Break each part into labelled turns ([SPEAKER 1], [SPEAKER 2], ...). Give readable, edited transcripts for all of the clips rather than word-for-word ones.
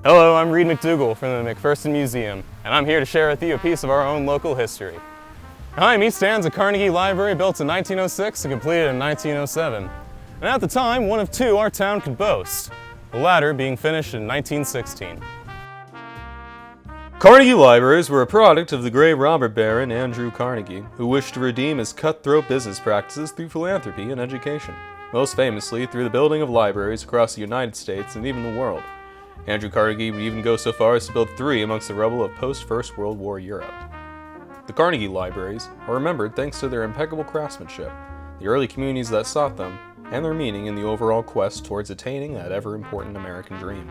[SPEAKER 1] Hello, I'm Reed McDougall from the McPherson Museum, and I'm here to share with you a piece of our own local history. Behind me stands a Carnegie library built in 1906 and completed in 1907. And at the time, one of two our town could boast, the latter being finished in 1916.
[SPEAKER 2] Carnegie libraries were a product of the great robber baron Andrew Carnegie, who wished to redeem his cutthroat business practices through philanthropy and education, most famously through the building of libraries across the United States and even the world. Andrew Carnegie would even go so far as to build 3 amongst the rubble of post-First World War Europe. The Carnegie libraries are remembered thanks to their impeccable craftsmanship, the early communities that sought them, and their meaning in the overall quest towards attaining that ever-important American dream.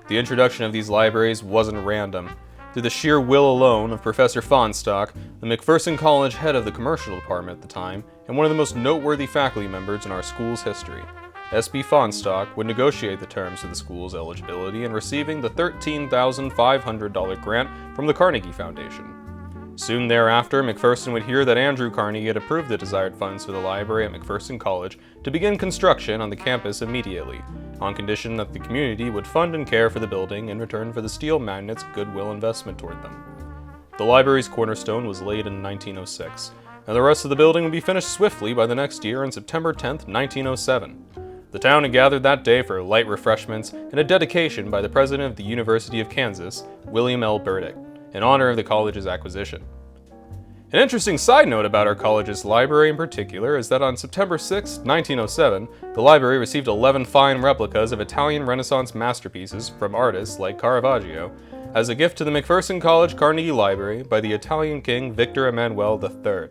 [SPEAKER 2] The introduction of these libraries wasn't random. Through the sheer will alone of Professor Fahnestock, the McPherson College head of the commercial department at the time, and one of the most noteworthy faculty members in our school's history. S.B. Fahnestock would negotiate the terms of the school's eligibility in receiving the $13,500 grant from the Carnegie Foundation. Soon thereafter, McPherson would hear that Andrew Carnegie had approved the desired funds for the library at McPherson College to begin construction on the campus immediately, on condition that the community would fund and care for the building in return for the steel magnate's goodwill investment toward them. The library's cornerstone was laid in 1906, and the rest of the building would be finished swiftly by the next year on September 10, 1907. The town had gathered that day for light refreshments and a dedication by the president of the University of Kansas, William L. Burdick, in honor of the college's acquisition. An interesting side note about our college's library in particular is that on September 6, 1907, the library received 11 fine replicas of Italian Renaissance masterpieces from artists like Caravaggio as a gift to the McPherson College Carnegie Library by the Italian King Victor Emmanuel III.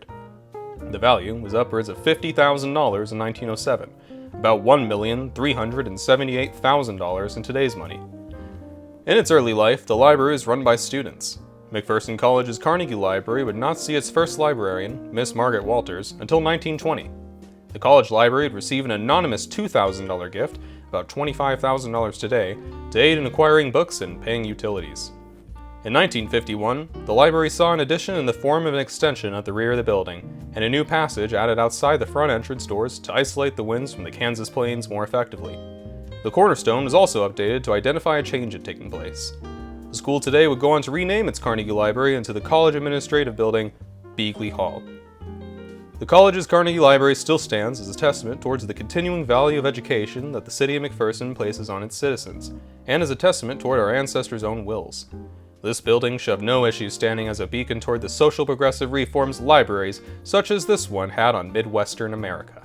[SPEAKER 2] The value was upwards of $50,000 in 1907, about $1,378,000 in today's money. In its early life, the library was run by students. McPherson College's Carnegie Library would not see its first librarian, Miss Margaret Walters, until 1920. The college library would receive an anonymous $2,000 gift, about $25,000 today, to aid in acquiring books and paying utilities. In 1951, the library saw an addition in the form of an extension at the rear of the building, and a new passage added outside the front entrance doors to isolate the winds from the Kansas plains more effectively. The cornerstone was also updated to identify a change had taken place. The school today would go on to rename its Carnegie Library into the College Administrative Building, Beeghly Hall. The college's Carnegie Library still stands as a testament towards the continuing value of education that the city of McPherson places on its citizens, and as a testament toward our ancestors' own wills. This building should have no issue standing as a beacon toward the social progressive reforms libraries such as this one had on Midwestern America.